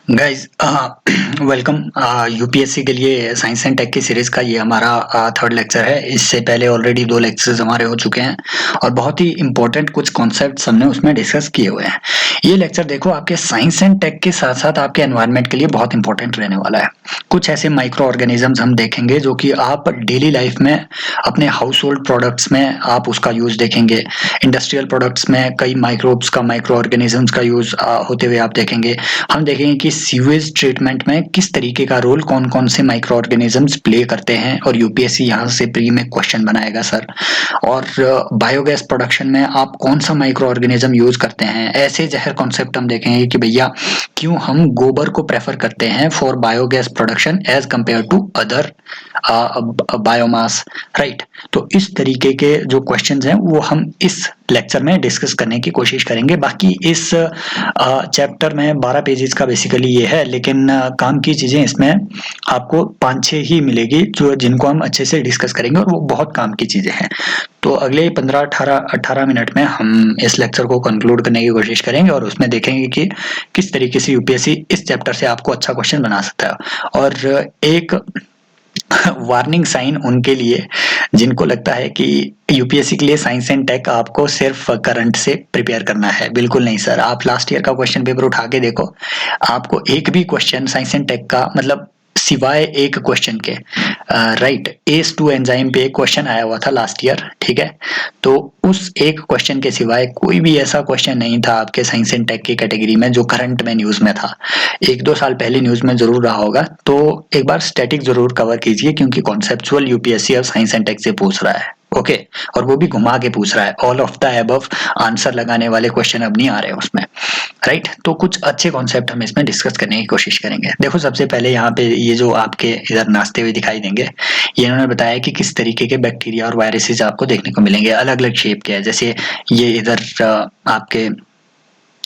Guys welcome. UPSC के लिए science and take की सीरीज का ये हमारा थर्ड लेक्चर है। इससे पहले ऑलरेडी 2 लेक्चर्स हमारे हो चुके हैं और बहुत ही इंपॉर्टेंट कुछ कॉन्सेप्ट्स हमने उसमें डिस्कस किए हुए हैं। ये लेक्चर देखो आपके साइंस एंड टेक के साथ साथ आपके एनवायरनमेंट के लिए बहुत इंपॉर्टेंट रहने वाला है। कुछ ऐसे माइक्रो ऑर्गेनिजम्स हम देखेंगे जो कि आप डेली लाइफ में अपने हाउस होल्ड प्रोडक्ट्स में आप उसका यूज देखेंगे। इंडस्ट्रियल प्रोडक्ट्स में कई माइक्रोब्स का माइक्रो ऑर्गेनिजम्स का यूज होते हुए आप देखेंगे। हम देखेंगे कि सीवेज ट्रीटमेंट में किस तरीके का रोल कौन कौन से माइक्रो ऑर्गेनिजम्स प्ले करते हैं और यूपीएससी यहाँ से प्री में क्वेश्चन बनाएगा सर। और बायोगैस प्रोडक्शन में आप कौन सा माइक्रो ऑर्गेनिज्म यूज करते हैं। ऐसे जहर कॉन्सेप्ट हम देखेंगे कि भैया क्यों हम गोबर को प्रेफर करते हैं for biogas production as compared to other biomass, right. तो इस तरीके के जो क्वेश्चंस हैं वो हम इस लेक्चर में डिस्कस करने की कोशिश करेंगे। बाकी इस चैप्टर में 12 पेजेस का बेसिकली ये है, लेकिन काम की चीजें इसमें आपको 5-6 ही मिलेगी जो जिनको हम अच्छे से डिस्कस करेंगे और वो बहुत काम की चीजें हैं। तो अगले 15-18 मिनट में हम इस लेक्चर को कंक्लूड करने की कोशिश करेंगे और उसमें देखेंगे कि किस तरीके से यूपीएससी इस चैप्टर से आपको अच्छा क्वेश्चन बना सकता है। और एक वार्निंग साइन उनके लिए जिनको लगता है कि यूपीएससी के लिए साइंस एंड टेक आपको सिर्फ करंट से प्रिपेयर करना है। बिल्कुल नहीं सर, आप लास्ट ईयर का क्वेश्चन पेपर उठा के देखो, आपको एक भी क्वेश्चन साइंस एंड टेक का मतलब सिवाय एक क्वेश्चन के, राइट, एस2 एंजाइम पे एक क्वेश्चन आया हुआ था लास्ट ईयर, ठीक है। तो उस एक क्वेश्चन के सिवाय कोई भी ऐसा क्वेश्चन नहीं था आपके साइंस एंड टेक की कैटेगरी में जो करंट में न्यूज में था। 1-2 साल पहले न्यूज में जरूर रहा होगा, तो एक बार स्टैटिक जरूर कवर कीजिए क्योंकि कॉन्सेप्चुअल यूपीएससी अब साइंस एंड टेक से पूछ रहा है, ओके। और वो भी घुमा के पूछ रहा है, all of the above answer लगाने वाले क्वेश्चन अब नहीं आ रहे उसमें, राइट। तो कुछ अच्छे कॉन्सेप्ट हम इसमें डिस्कस करने की कोशिश करेंगे। देखो सबसे पहले यहाँ पे ये जो आपके इधर नाचते हुए दिखाई देंगे, ये इन्होंने बताया कि किस तरीके के बैक्टीरिया और वायरसेस आपको देखने को मिलेंगे, अलग अलग शेप के हैं। जैसे ये इधर आपके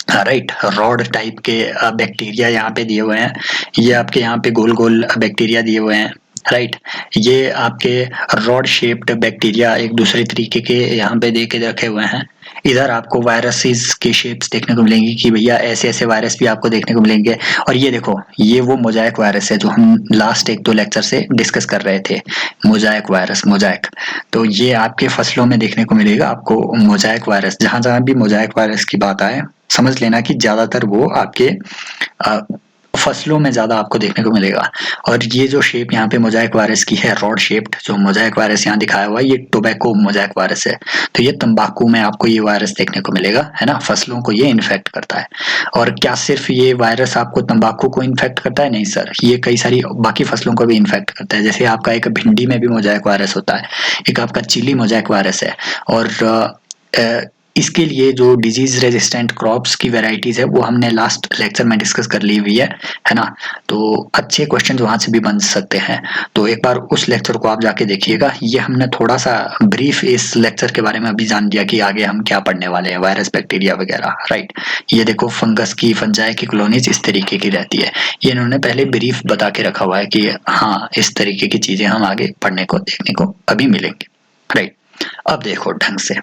राइट रॉड टाइप के बैक्टीरिया यहाँ पे दिए हुए हैं, ये आपके यहाँ पे गोल गोल बैक्टीरिया दिए हुए हैं, राइट। ये आपके रॉड शेप्ड बैक्टीरिया एक दूसरे तरीके के यहाँ पे दे के रखे हुए हैं। इधर आपको वायरसेस की शेप्स देखने को मिलेंगी कि भैया ऐसे ऐसे वायरस भी आपको देखने को मिलेंगे। और ये देखो, ये वो मोजाइक वायरस है जो हम लास्ट 1-2 लेक्चर से डिस्कस कर रहे थे, मोजाइक वायरस, मोजाइक। तो ये आपके फसलों में देखने को मिलेगा आपको मोजाइक वायरस। जहां जहां भी मोजाइक वायरस की बात आए समझ लेना कि ज्यादातर वो आपके फसलों में ज्यादा आपको देखने को मिलेगा। और ये जो शेप यहाँ पे मोजाइक वायरस की है, रॉड शेप्ड जो मोजाइक वायरस यहाँ दिखाया हुआ है, ये टोबैको मोजाइक वायरस है। तो ये तंबाकू में आपको ये वायरस देखने को मिलेगा, है ना। फसलों को ये इन्फेक्ट करता है। और क्या सिर्फ ये वायरस आपको तंबाकू को इन्फेक्ट करता है? नहीं सर, ये कई सारी बाकी फसलों को भी इन्फेक्ट करता है। जैसे आपका एक भिंडी में भी मोजाइक वायरस होता है, एक आपका चिली मोजाइक वायरस है। और इसके लिए जो डिजीज रेजिस्टेंट क्रॉप्स की वेराइटीज है वो हमने लास्ट लेक्चर में डिस्कस कर ली हुई है ना। तो अच्छे क्वेश्चन वहां से भी बन सकते हैं, तो एक बार उस लेक्चर को आप जाके देखिएगा। ये हमने थोड़ा सा ब्रीफ इस लेक्चर के बारे में अभी जान लिया कि आगे हम क्या पढ़ने वाले हैं, वायरस बैक्टीरिया वगैरह, राइट। ये देखो फंगस की, फंजाई की कॉलोनीज इस तरीके की रहती है। ये इन्होंने पहले ब्रीफ बता के रखा हुआ है कि हाँ इस तरीके की चीजें हम आगे पढ़ने को देखने को अभी मिलेंगे, राइट। अब देखो ढंग से,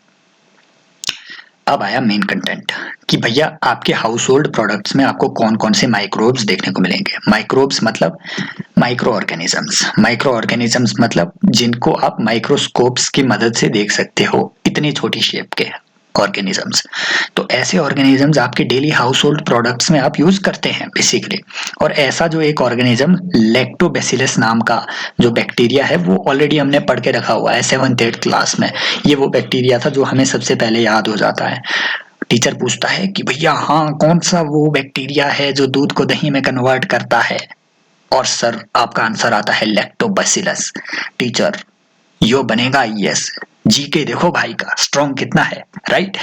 अब आया मेन कंटेंट कि भैया आपके हाउस होल्ड प्रोडक्ट्स में आपको कौन कौन से माइक्रोब्स देखने को मिलेंगे। माइक्रोब्स मतलब माइक्रो ऑर्गेनिजम्स, माइक्रो ऑर्गेनिजम्स मतलब जिनको आप माइक्रोस्कोप्स की मदद से देख सकते हो, इतनी छोटी शेप के ऑर्गेनिजम्स। तो ऐसे ऑर्गेनिजम्स आपके डेली हाउस होल्ड प्रोडक्ट्स में आप यूज करते हैं बेसिकली। और ऐसा जो एक ऑर्गेनिज्म लैक्टोबैसिलस नाम का जो बैक्टीरिया है वो ऑलरेडी हमने पढ़ के रखा हुआ है 7th-8th क्लास में। ये वो बैक्टीरिया था जो हमें सबसे पहले याद हो जाता है। टीचर पूछता है कि भैया हाँ कौन सा वो बैक्टीरिया है जो दूध को दही में कन्वर्ट करता है, और सर आपका आंसर आता है लैक्टोबैसिलस। टीचर यो बनेगा यस, जीके देखो भाई का स्ट्रॉन्ग कितना है, राइट।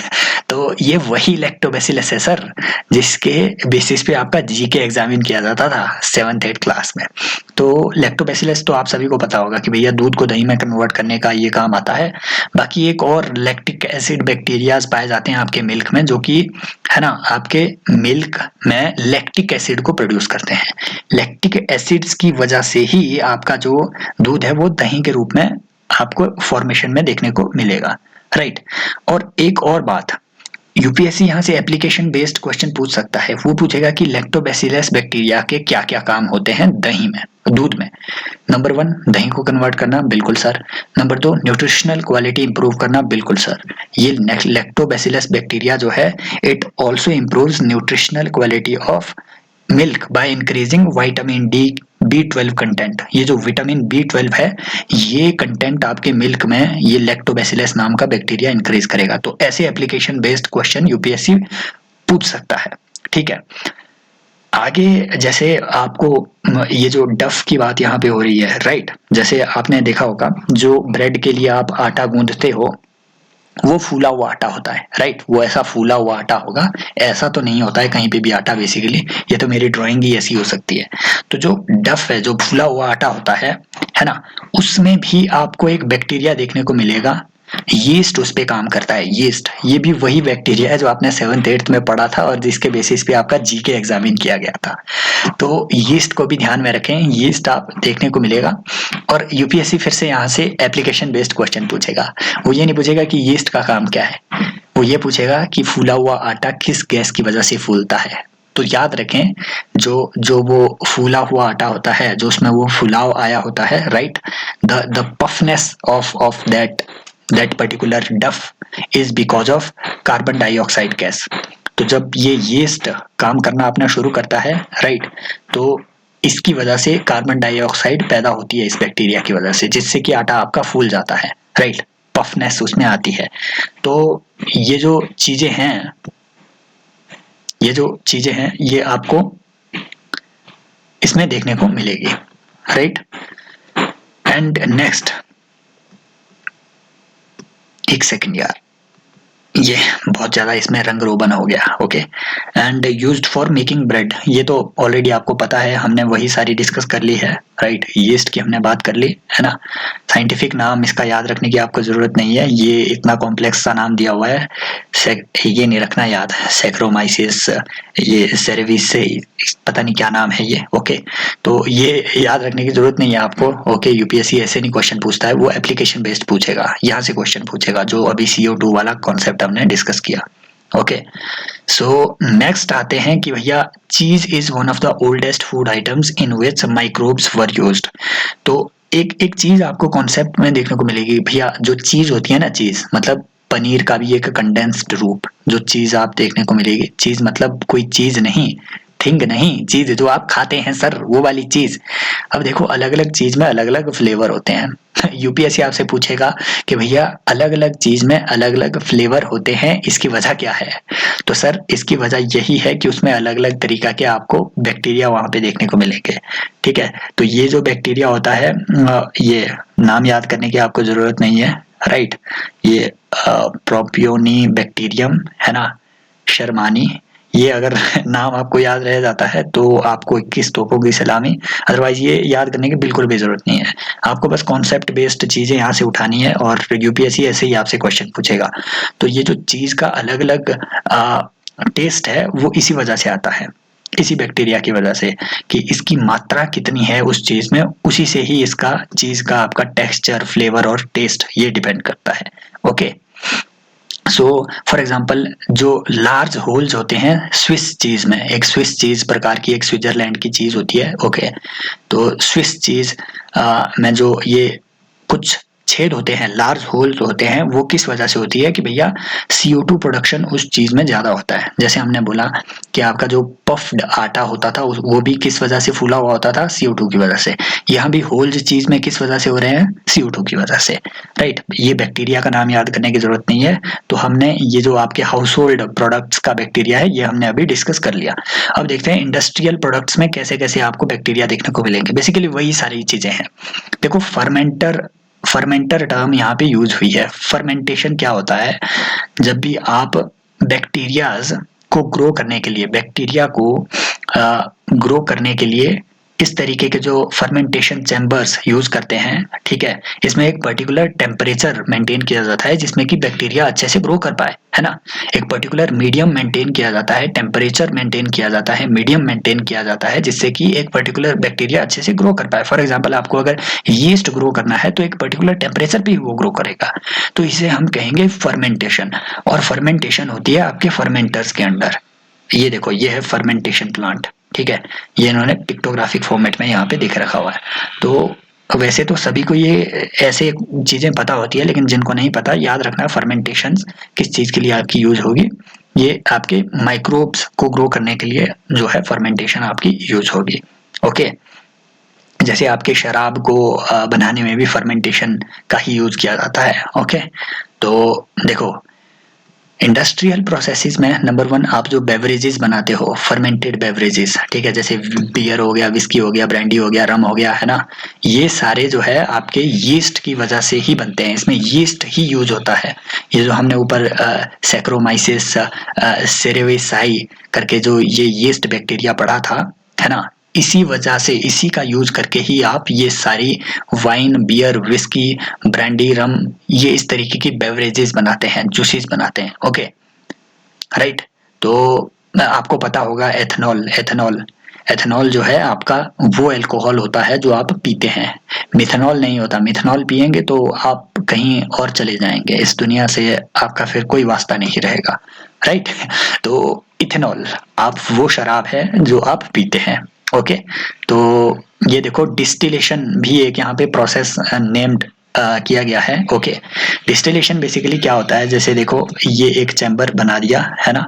तो ये वही लैक्टोबैसिलस है सर जिसके बेसिस पे आपका जीके एग्जामिन किया जाता था 7th-8th क्लास में। तो लैक्टोबैसिलस तो आप सभी को पता होगा कि भैया दूध को दही में कन्वर्ट करने का ये काम आता है। बाकी एक और लैक्टिक एसिड बैक्टीरियाज पाए जाते हैं आपके मिल्क में, जो कि है ना आपके मिल्क में लैक्टिक एसिड को प्रोड्यूस करते हैं। लैक्टिक एसिड्स की वजह से ही आपका जो दूध है वो दही के रूप में आपको फॉर्मेशन में देखने को मिलेगा, राइट। और एक और बात, यूपीएससी यहाँ से एप्लीकेशन बेस्ड क्वेश्चन पूछ सकता है। वो पूछेगा कि लैक्टोबैसिलस बैक्टीरिया के क्या क्या काम होते हैं दही में, दूध में। नंबर 1 दही को कन्वर्ट करना, बिल्कुल sir. Number 2 nutritional quality improve करना, बिल्कुल सर। ये लैक्टोबैसिलस बैक्टीरिया जो है it also improves nutritional quality of milk by increasing vitamin D B12 content. ये जो विटामिन B12 है ये कंटेंट आपके मिल्क में ये लैक्टोबैसिलस नाम का बैक्टीरिया इंक्रीज करेगा। तो ऐसे एप्लीकेशन बेस्ड क्वेश्चन यूपीएससी पूछ सकता है। ठीक है, आगे जैसे आपको ये जो डफ की बात यहाँ पे हो रही है, राइट। जैसे आपने देखा होगा जो ब्रेड के लिए आप आटा गूंदते हो वो फूला हुआ आटा होता है, राइट। वो ऐसा फूला हुआ आटा होगा, ऐसा तो नहीं होता है कहीं पे भी आटा बेसिकली, ये तो मेरी ड्राइंग ही ऐसी हो सकती है। तो जो डफ है, जो फूला हुआ आटा होता है ना, उसमें भी आपको एक बैक्टीरिया देखने को मिलेगा, यीस्ट उस पे काम करता है। यीस्ट ये भी वही बैक्टीरिया है जो आपने 7th 8th में पढ़ा था और जिसके बेसिस पे आपका जीके एग्जामिन किया गया था। तो यीस्ट को भी ध्यान में रखें, यीस्ट आप देखने को मिलेगा। और यूपीएससी फिर से यहाँ से एप्लीकेशन बेस्ड क्वेश्चन पूछेगा। वो ये नहीं पूछेगा कि यीस्ट का काम क्या है, वो ये पूछेगा कि फूला हुआ आटा किस गैस की वजह से फूलता है। तो याद रखें जो जो वो फूला हुआ आटा होता है, जो उसमें वो फुलाव आया होता है, right, the puffness of that particular dough is because of carbon dioxide gas. तो जब ये यीस्ट काम करना अपना शुरू करता है, राइट, तो इसकी वजह से कार्बन डाइऑक्साइड पैदा होती है इस बैक्टीरिया की वजह से, जिससे कि आटा आपका फूल जाता है, राइट, पफनेस उसमें आती है। तो ये जो चीजें हैं, ये आपको इसमें देखने को मिलेगी, राइट। एंड नेक्स्ट, एक सेकंड यार, ये बहुत ज्यादा इसमें रंग रोगन हो गया। Okay, and used for making bread, ये तो ऑलरेडी आपको पता है, हमने वही सारी डिस्कस कर ली है, राइट। यीस्ट की हमने बात कर ली है ना। साइंटिफिक नाम इसका याद रखने की आपको जरूरत नहीं है, ये इतना कॉम्प्लेक्स सा नाम दिया हुआ है, ये नहीं रखना याद, सैक्रोमाइसिस, ये सेरेविस से पता नहीं क्या नाम है ये। ओके, तो ये याद रखने की जरूरत नहीं है आपको। ओके, यूपीएससी ऐसे नहीं क्वेश्चन पूछता है, वो एप्लीकेशन बेस्ड पूछेगा, यहाँ से क्वेश्चन पूछेगा, जो अभी CO2 वाला कॉन्सेप्ट हमने डिस्कस किया। ओके, सो नेक्स्ट आते हैं कि भैया चीज is one of the oldest food items in which microbes were used. तो एक चीज आपको कॉन्सेप्ट में देखने को मिलेगी भैया, जो चीज होती है ना, चीज मतलब पनीर का भी एक कंडेंस्ड रूप, जो चीज आप देखने को मिलेगी। चीज मतलब कोई चीज नहीं, थिंग नहीं, चीज जो आप खाते हैं सर, वो वाली चीज। अब देखो अलग अलग चीज में अलग अलग फ्लेवर होते हैं। यूपीएससी आपसे पूछेगा कि भैया अलग अलग चीज में अलग अलग फ्लेवर होते हैं, इसकी वजह क्या है। तो सर इसकी वजह यही है कि उसमें अलग अलग तरीका के आपको बैक्टीरिया वहां पे देखने को मिलेंगे। ठीक है, तो ये जो बैक्टीरिया होता है, ये नाम याद करने की आपको जरूरत नहीं है, राइट। ये प्रोपियोनी बैक्टीरियम है ना, शर्मानी, ये अगर नाम आपको याद रह जाता है तो आपको 21 तोपों की सलामी। अदरवाइज ये याद करने की बिल्कुल भी जरूरत नहीं है, आपको बस कॉन्सेप्ट बेस्ड चीजें यहाँ से उठानी है और यूपीएससी ऐसे ही आपसे क्वेश्चन पूछेगा। तो ये जो चीज का अलग अलग टेस्ट है वो इसी वजह से आता है, इसी बैक्टीरिया की वजह से, कि इसकी मात्रा कितनी है उस चीज में, उसी से ही इसका चीज का आपका टेक्सचर, फ्लेवर और टेस्ट ये डिपेंड करता है। ओके, सो फॉर एग्जाम्पल जो लार्ज होल्स होते हैं स्विस चीज में, एक स्विस चीज प्रकार की एक स्विट्जरलैंड की चीज होती है। ओके, तो स्विस चीज में जो ये कुछ छेद होते हैं, लार्ज होल्स होते हैं, वो किस वजह से होती है कि भैया CO2 प्रोडक्शन उस चीज में ज्यादा होता है। जैसे हमने बोला कि आपका जो पफ्ड आटा होता था वो भी किस वजह से फूला हुआ होता था, CO2 की वजह से। यहाँ भी होल्स चीज में किस वजह से हो रहे हैं, CO2 की वजह से, राइट। ये बैक्टीरिया का नाम याद करने की जरूरत नहीं है। तो हमने ये जो आपके हाउस होल्ड प्रोडक्ट्स का बैक्टीरिया है ये हमने अभी डिस्कस कर लिया। अब देखते हैं इंडस्ट्रियल प्रोडक्ट्स में कैसे कैसे आपको बैक्टीरिया देखने को मिलेंगे। बेसिकली वही सारी चीजें हैं। देखो फर्मेंटर टर्म यहाँ पे यूज हुई है। फर्मेंटेशन क्या होता है, जब भी आप बैक्टीरियाज को ग्रो करने के लिए, बैक्टीरिया को ग्रो करने के लिए इस तरीके के जो फर्मेंटेशन चैम्बर्स यूज करते हैं, ठीक है, इसमें एक पर्टिकुलर टेम्परेचर मेंटेन किया जाता है जिसमें कि बैक्टीरिया अच्छे से ग्रो कर पाए, है ना। एक पर्टिकुलर मीडियम मेंटेन किया जाता है, टेम्परेचर मेंटेन किया जाता है, मीडियम मेंटेन किया जाता है, जिससे कि एक पर्टिकुलर बैक्टीरिया अच्छे से ग्रो कर पाए। फॉर एग्जाम्पल आपको अगर यीस्ट ग्रो करना है तो एक पर्टिकुलर टेम्परेचर पे वो ग्रो करेगा, तो इसे हम कहेंगे फर्मेंटेशन। और फर्मेंटेशन होती है आपके फर्मेंटर्स के अंडर। ये देखो, ये है फर्मेंटेशन प्लांट, ठीक है, ये इन्होंने पिक्टोग्राफिक फॉर्मेट में यहाँ पे दिख रखा हुआ है। तो वैसे तो सभी को ये ऐसे चीजें पता होती है, लेकिन जिनको नहीं पता, याद रखना फर्मेंटेशन किस चीज के लिए आपकी यूज होगी। ये आपके माइक्रोब्स को ग्रो करने के लिए जो है फर्मेंटेशन आपकी यूज होगी। ओके, जैसे आपके शराब को बनाने में भी फर्मेंटेशन का ही यूज किया जाता है। ओके, तो देखो इंडस्ट्रियल प्रोसेसेस में नंबर 1 आप जो बेवरेजेस बनाते हो, फर्मेंटेड बेवरेजेस, ठीक है, जैसे बियर हो गया, विस्की हो गया, ब्रांडी हो गया, रम हो गया, है ना, ये सारे जो है आपके यीस्ट की वजह से ही बनते हैं। इसमें यीस्ट ही यूज होता है। ये जो हमने ऊपर सैक्रोमाइसिस सेरेविसाई करके जो ये यीस्ट बैक्टीरिया पढ़ा था, है ना, इसी वजह से, इसी का यूज करके ही आप ये सारी वाइन, बियर, विस्की, ब्रांडी, रम, ये इस तरीके की बेवरेजेस बनाते हैं, जूसेस बनाते हैं। Okay, right. तो आपको पता होगा एथनॉल, एथनॉल जो है आपका वो अल्कोहल होता है जो आप पीते हैं, मिथनॉल नहीं होता। मिथनॉल पिएंगे तो आप कहीं और चले जाएंगे, इस दुनिया से आपका फिर कोई वास्ता नहीं रहेगा, राइट। तो इथेनॉल आप वो शराब है जो आप पीते हैं। ओके, तो ये देखो डिस्टिलेशन भी एक यहाँ पे प्रोसेस नेम्ड किया गया है। ओके, डिस्टिलेशन बेसिकली क्या होता है, जैसे देखो ये एक चैम्बर बना दिया है ना,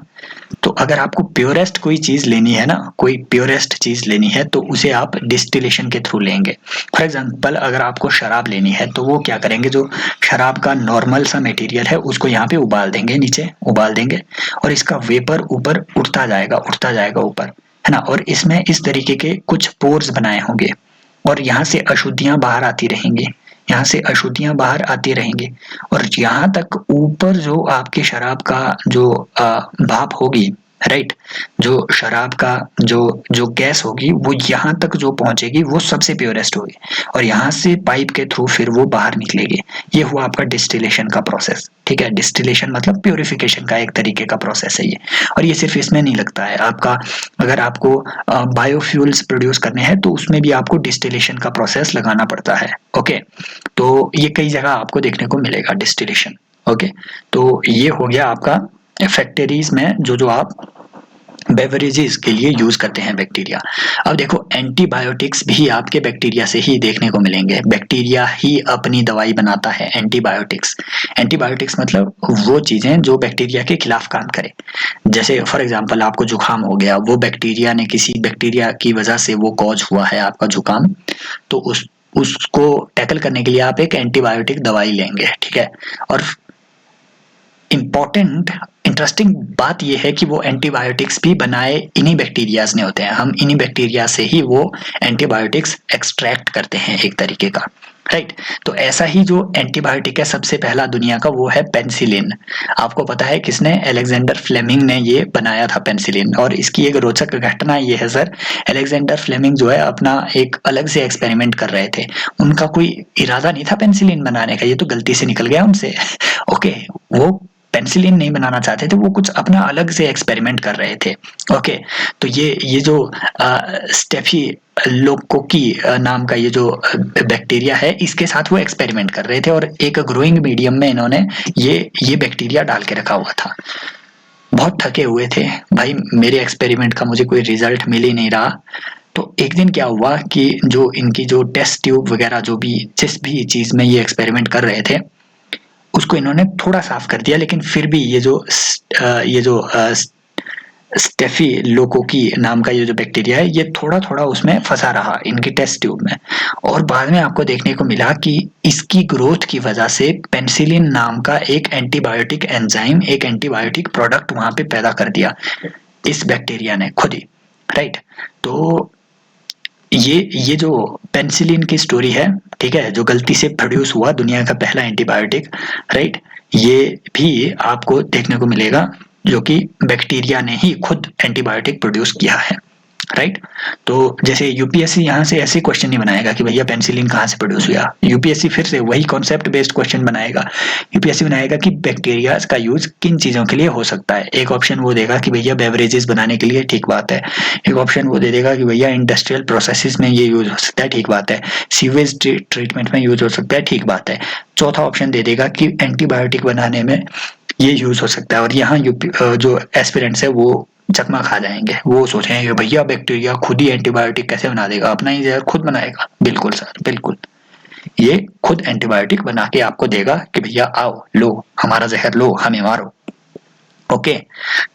तो अगर आपको प्योरेस्ट कोई चीज लेनी है ना, कोई प्योरेस्ट चीज लेनी है तो उसे आप डिस्टिलेशन के थ्रू लेंगे। फॉर एग्जांपल अगर आपको शराब लेनी है तो वो क्या करेंगे, जो शराब का नॉर्मल सा मटेरियल है उसको यहाँ पे उबाल देंगे, नीचे उबाल देंगे, और इसका वेपर ऊपर उठता जाएगा ऊपर, है ना, और इसमें इस तरीके के कुछ पोर्स बनाए होंगे और यहाँ से अशुद्धियां बाहर आती रहेंगी, यहाँ से अशुद्धियां बाहर आती रहेंगी, और यहाँ तक ऊपर जो आपके शराब का जो भाप होगी, राइट, जो शराब का जो जो गैस होगी वो यहाँ तक जो पहुंचेगी वो सबसे प्योरेस्ट होगी, और यहाँ से पाइप के थ्रू फिर वो बाहर निकलेगी। ये हुआ आपका डिस्टिलेशन का प्रोसेस, ठीक है। डिस्टिलेशन मतलब प्योरिफिकेशन का एक तरीके का प्रोसेस है ये, और ये सिर्फ इसमें नहीं लगता है। आपका अगर आपको बायोफ्यूल्स प्रोड्यूस करने हैं तो उसमें भी आपको डिस्टिलेशन का प्रोसेस लगाना पड़ता है। ओके, तो ये कई जगह आपको देखने को मिलेगा डिस्टिलेशन। ओके, तो ये हो गया आपका फैक्ट्रीज में जो आप बेवरेजेस के लिए यूज करते हैं बैक्टीरिया। अब देखो एंटीबायोटिक्स भी आपके बैक्टीरिया से ही देखने को मिलेंगे। बैक्टीरिया ही अपनी दवाई बनाता है, एंटीबायोटिक्स। एंटीबायोटिक्स मतलब वो चीजें जो बैक्टीरिया के खिलाफ काम करे। जैसे फॉर एग्जांपल आपको जुकाम हो गया, वो बैक्टीरिया ने, किसी बैक्टीरिया की वजह से वो कॉज हुआ है आपका जुकाम, तो उसको टैकल करने के लिए आप एक एंटीबायोटिक दवाई लेंगे, ठीक है। और इम्पॉर्टेंट इंटरेस्टिंग बात यह है कि वो एंटीबायोटिक्स भी बनाए इन्हीं बैक्टीरियाज ने होते हैं। हम इन्हीं बैक्टीरिया से ही वो एंटीबायोटिक्स एक्सट्रैक्ट करते हैं एक तरीके का, राइट। तो ऐसा ही जो एंटीबायोटिक है सबसे पहला दुनिया का, वो है पेनिसिलिन। आपको पता है किसने, अलेक्जेंडर फ्लेमिंग ने ये बनाया था पेनिसिलिन। और इसकी एक रोचक घटना ये है सर, अलेक्जेंडर फ्लेमिंग जो है अपना एक अलग से एक्सपेरिमेंट कर रहे थे। उनका कोई इरादा नहीं था पेनिसिलिन बनाने का, ये तो गलती से निकल गया उनसे। ओके, वो पेनिसिलिन नहीं बनाना चाहते थे, वो कुछ अपना अलग से एक्सपेरिमेंट कर रहे थे। ओके, तो ये जो स्टेफिलोकोकी नाम का ये जो बैक्टीरिया है, इसके साथ वो एक्सपेरिमेंट कर रहे थे, और एक ग्रोइंग मीडियम में इन्होंने ये बैक्टीरिया डाल के रखा हुआ था। बहुत थके हुए थे भाई, मेरे एक्सपेरिमेंट का मुझे कोई रिजल्ट मिल ही नहीं रहा। तो एक दिन क्या हुआ कि जो इनकी जो टेस्ट ट्यूब वगैरह, जो भी जिस भी चीज में ये एक्सपेरिमेंट कर रहे थे, उसको इन्होंने थोड़ा साफ कर दिया, लेकिन फिर भी ये जो स्टेफिलोकोकी नाम का ये जो बैक्टीरिया है, ये थोड़ा थोड़ा उसमें फंसा रहा इनकी टेस्ट ट्यूब में। और बाद में आपको देखने को मिला कि इसकी ग्रोथ की वजह से पेनिसिलिन नाम का एक एंटीबायोटिक एंजाइम, एक एंटीबायोटिक प्रोडक्ट वहां पे पैदा कर दिया इस बैक्टीरिया ने खुद ही, राइट। तो ये जो पेनिसिलिन की स्टोरी है, ठीक है, जो गलती से प्रोड्यूस हुआ दुनिया का पहला एंटीबायोटिक, राइट, ये भी आपको देखने को मिलेगा, जो कि बैक्टीरिया ने ही खुद एंटीबायोटिक प्रोड्यूस किया है। राइट। तो जैसे यूपीएससी यहाँ से ऐसे क्वेश्चन नहीं बनाएगा कि भैया पेनिसिलिन कहाँ से प्रोड्यूस हुआ। यूपीएससी फिर से वही कॉन्सेप्ट बेस्ड क्वेश्चन बनाएगा। यूपीएससी बनाएगा कि बैक्टीरिया का यूज किन चीजों के लिए हो सकता है। एक ऑप्शन वो देगा कि भैया बेवरेजेस बनाने के लिए, ठीक बात है। एक ऑप्शन वो दे देगा कि भैया इंडस्ट्रियल प्रोसेसेस में ये यूज हो सकता है, ठीक बात है। सीवेज ट्रीटमेंट में यूज हो सकता है, ठीक बात है। चौथा ऑप्शन दे देगा कि एंटीबायोटिक बनाने में ये यूज हो सकता है। और यहाँ जो एस्पिरेंट्स है वो चकमा खा जाएंगे, वो सोचेंगे भैया बैक्टीरिया खुद ही एंटीबायोटिक कैसे बना देगा, अपना ही जहर खुद बनाएगा। बिल्कुल सर, बिल्कुल, ये खुद एंटीबायोटिक बना के आपको देगा कि भैया आओ लो हमारा जहर लो, हमें मारो। ओके,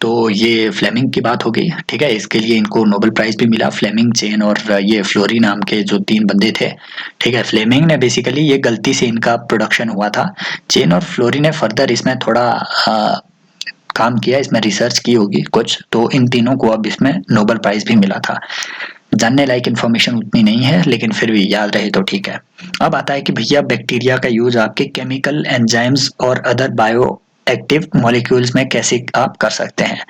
तो ये फ्लेमिंग की बात हो गई, ठीक है। इसके लिए इनको नोबेल प्राइज भी मिला, फ्लेमिंग, चेन और ये फ्लोरी नाम के जो 3 बंदे थे, ठीक है। फ्लेमिंग ने बेसिकली ये गलती से इनका प्रोडक्शन हुआ था। चेन और फ्लोरी ने फर्दर इसमें थोड़ा काम किया, इसमें रिसर्च की होगी कुछ, तो इन तीनों को अब इसमें नोबेल प्राइज भी मिला था। जानने लायक इन्फॉर्मेशन उतनी नहीं है, लेकिन फिर भी याद रहे तो ठीक है। अब आता है कि भैया बैक्टीरिया का यूज आपके केमिकल एंजाइम्स और अदर बायो एक्टिव मॉलिक्यूल्स में कैसे आप कर सकते हैं,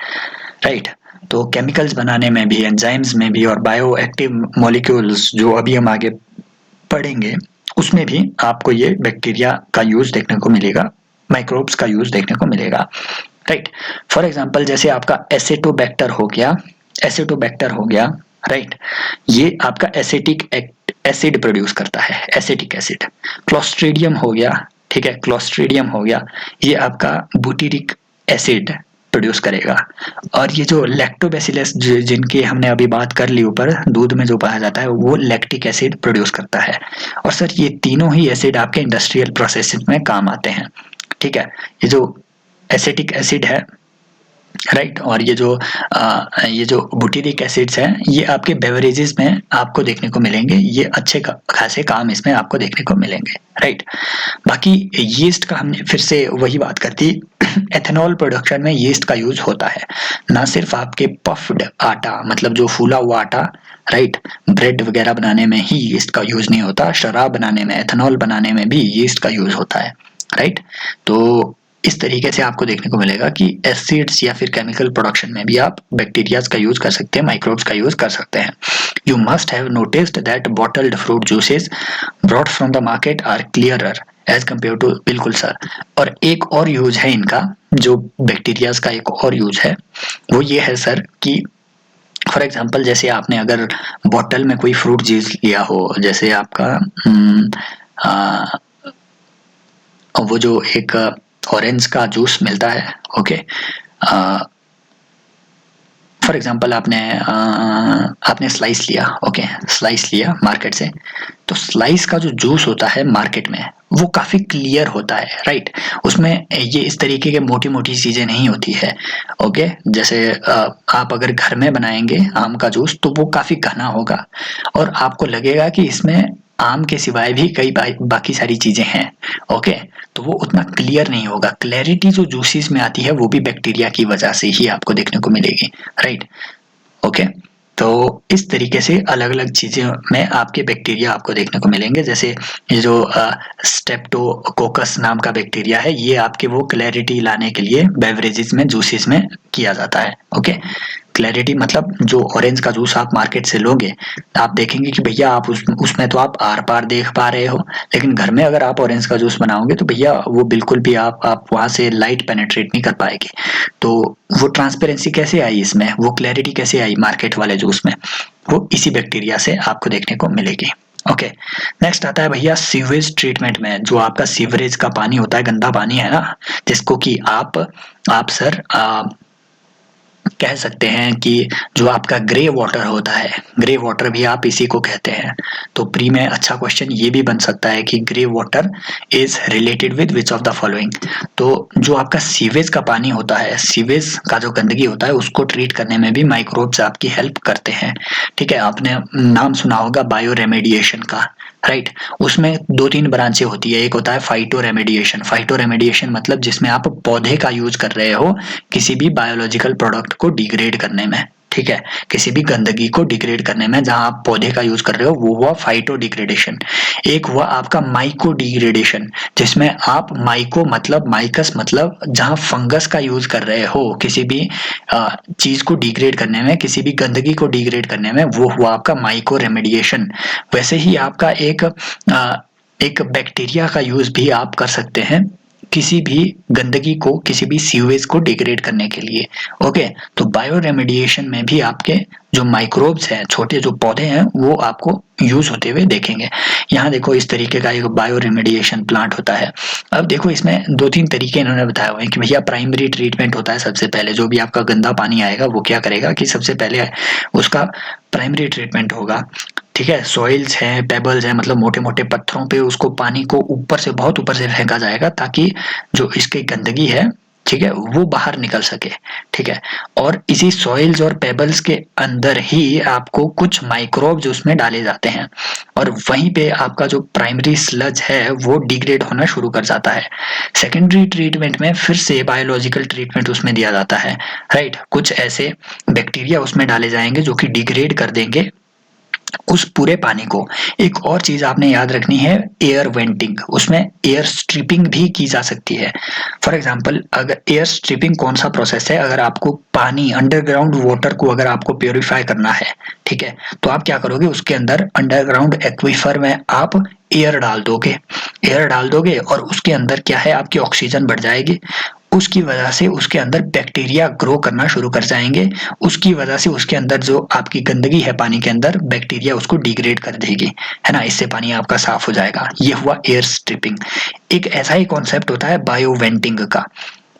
राइट। तो केमिकल्स बनाने में भी, एंजाइम्स में भी और बायो एक्टिव मॉलिक्यूल्स जो अभी हम आगे पढ़ेंगे उसमें भी आपको ये बैक्टीरिया का यूज देखने को मिलेगा, माइक्रोब्स का यूज देखने को मिलेगा, राइट। फॉर एग्जाम्पल जैसे आपका एसेटोबैक्टर हो गया, एसेटोबैक्टर हो गया, राइट। ये आपका एसिटिक एसिड प्रोड्यूस करता है, एसिटिक एसिड। क्लोस्ट्रीडियम हो गया, ठीक है, क्लोस्ट्रीडियम हो गया, ये आपका बुटीरिक एसिड प्रोड्यूस करेगा। और ये जो लैक्टोबैसिलस जिनकी हमने अभी बात कर ली ऊपर, दूध में जो पाया जाता है, वो लैक्टिक एसिड प्रोड्यूस करता है। और सर ये तीनों ही एसिड आपके इंडस्ट्रियल प्रोसेस में काम आते हैं, ठीक है। ये जो एसिटिक एसिड है, राइट, और ये जो बुटीरिक एसिड्स हैं, ये आपके बेवरेजेस में आपको देखने को मिलेंगे। ये अच्छे खासे काम इसमें आपको देखने को मिलेंगे, राइट। बाकी यीस्ट का हमने फिर से वही बात कर दी। एथेनॉल प्रोडक्शन में यीस्ट का यूज होता है, ना सिर्फ आपके पफ्ड आटा, मतलब जो फूला हुआ आटा, राइट। ब्रेड वगैरह बनाने में ही यीस्ट का यूज नहीं होता, शराब बनाने में, एथेनॉल बनाने में भी यीस्ट का यूज होता है, राइट। तो इस तरीके से आपको देखने को मिलेगा कि एसिड्स या फिर केमिकल प्रोडक्शन में भी आप बैक्टीरियाज का यूज कर सकते हैं, माइक्रोब्स का यूज कर सकते हैं। You must have noticed that bottled fruit juices brought from the market are clearer as compared to, बिल्कुल सर। और एक और यूज है इनका, जो बैक्टीरियाज का एक और यूज है, वो ये है सर कि फॉर एग्जाम्पल जैसे आपने अगर बॉटल में कोई फ्रूट जूस लिया हो, जैसे आपका वो जो एक ऑरेंज का जूस मिलता है, ओके। फॉर एग्जांपल आपने स्लाइस लिया, ओके, स्लाइस लिया मार्केट से, तो स्लाइस का जो जूस होता है मार्केट में वो काफी क्लियर होता है, राइट। उसमें ये इस तरीके के मोटी मोटी चीजें नहीं होती है, ओके। जैसे आप अगर घर में बनाएंगे आम का जूस तो वो काफी घना होगा और आपको लगेगा कि इसमें आम के सिवाय भी कई बाकी सारी चीजें हैं, ओके। तो वो उतना क्लियर नहीं होगा। क्लैरिटी जो जूसेस में आती है वो भी बैक्टीरिया की वजह से ही आपको देखने को मिलेगी, राइट, ओके। तो इस तरीके से अलग अलग चीजें में आपके बैक्टीरिया आपको देखने को मिलेंगे। जैसे ये जो स्टेप्टोकोकस नाम का बैक्टीरिया है, ये आपके वो क्लैरिटी लाने के लिए बेवरेजेस में, जूसेस में किया जाता है, ओके। क्लैरिटी मतलब जो ऑरेंज का जूस आप मार्केट से लोगे, आप देखेंगे कि भैया आप उसमें तो आप आर पार देख पा रहे हो, लेकिन घर में अगर आप ऑरेंज का जूस बनाओगे तो भैया वो बिल्कुल भी आप वहां से लाइट पेनिट्रेट नहीं कर पाएगी। तो वो ट्रांसपेरेंसी कैसे आई इसमें, वो क्लैरिटी कैसे आई मार्केट वाले जूस में, वो इसी बैक्टीरिया से आपको देखने को मिलेगी, ओके। नेक्स्ट आता है भैया सीवेज ट्रीटमेंट में, जो आपका सीवरेज का पानी होता है, गंदा पानी है ना, जिसको कि आप सर कह सकते हैं कि जो आपका ग्रे वाटर होता है, ग्रे वाटर भी आप इसी को कहते हैं। तो प्री में अच्छा क्वेश्चन ये भी बन सकता है कि grey water is related with which of the following. तो जो आपका सीवेज का पानी होता है, सीवेज का जो गंदगी होता है, उसको ट्रीट करने में भी माइक्रोब्स आपकी हेल्प करते हैं, ठीक है। आपने नाम सुना होगा बायो रेमेडिएशन का, राइट। उसमें 2-3 ब्रांचें होती है। एक होता है फाइटो रेमेडिएशन। फाइटो रेमेडिएशन मतलब जिसमें आप पौधे का यूज कर रहे हो किसी भी बायोलॉजिकल प्रोडक्ट को डिग्रेड करने में, ठीक है, किसी भी गंदगी को डिग्रेड करने में जहां आप पौधे का यूज कर रहे हो वो हुआ फाइटो डिग्रेडेशन। एक हुआ आपका माइको डिग्रेडेशन, जिसमें आप माइको मतलब माइकस मतलब जहां फंगस का यूज कर रहे हो किसी भी चीज को डिग्रेड करने में, किसी भी गंदगी को डिग्रेड करने में, वो हुआ आपका माइको रेमेडिएशन। वैसे ही आपका एक बैक्टीरिया का यूज भी आप कर सकते हैं किसी भी गंदगी को, किसी भी सीवेज को डिग्रेड करने के लिए। ओके, तो बायो रेमेडिएशन में भी आपके जो माइक्रोब्स हैं, छोटे जो पौधे हैं, वो आपको यूज होते हुए देखेंगे। यहाँ देखो इस तरीके का एक बायो रेमेडिएशन प्लांट होता है। अब देखो इसमें दो तीन तरीके इन्होंने बताए हुए हैं कि भैया प्राइमरी ट्रीटमेंट होता है। सबसे पहले जो भी आपका गंदा पानी आएगा वो क्या करेगा कि सबसे पहले उसका प्राइमरी ट्रीटमेंट होगा। ठीक है, सॉइल्स हैं, पेबल्स हैं, मतलब मोटे मोटे पत्थरों पे उसको पानी को ऊपर से, बहुत ऊपर से फेंका जाएगा ताकि जो इसकी गंदगी है, ठीक है, वो बाहर निकल सके। ठीक है, और इसी सॉइल्स और पेबल्स के अंदर ही आपको कुछ माइक्रोब्स उसमें डाले जाते हैं और वहीं पे आपका जो प्राइमरी स्लज है वो डिग्रेड होना शुरू कर जाता है। सेकेंडरी ट्रीटमेंट में फिर से बायोलॉजिकल ट्रीटमेंट उसमें दिया जाता है, राइट। कुछ ऐसे बैक्टीरिया उसमें डाले जाएंगे जो कि डिग्रेड कर देंगे उस पूरे पानी को। एक और चीज आपने याद रखनी है, एयर वेंटिंग, उसमें एयर स्ट्रिपिंग भी की जा सकती है। फॉर एग्जांपल, अगर एयर स्ट्रिपिंग कौन सा प्रोसेस है, अगर आपको पानी अंडरग्राउंड वाटर को अगर आपको प्योरीफाई करना है, ठीक है, तो आप क्या करोगे, उसके अंदर अंडरग्राउंड एक्वीफर में आप एयर डाल दोगे। एयर डाल दोगे और उसके अंदर क्या है, आपकी ऑक्सीजन बढ़ जाएगी। उसकी वजह से उसके अंदर बैक्टीरिया ग्रो करना शुरू कर जाएंगे। उसकी वजह से उसके अंदर जो आपकी गंदगी है पानी के अंदर, बैक्टीरिया उसको डिग्रेड कर देगी, है ना। इससे पानी आपका साफ हो जाएगा। ये हुआ एयर स्ट्रिपिंग। एक ऐसा ही कॉन्सेप्ट होता है बायो वेंटिंग का।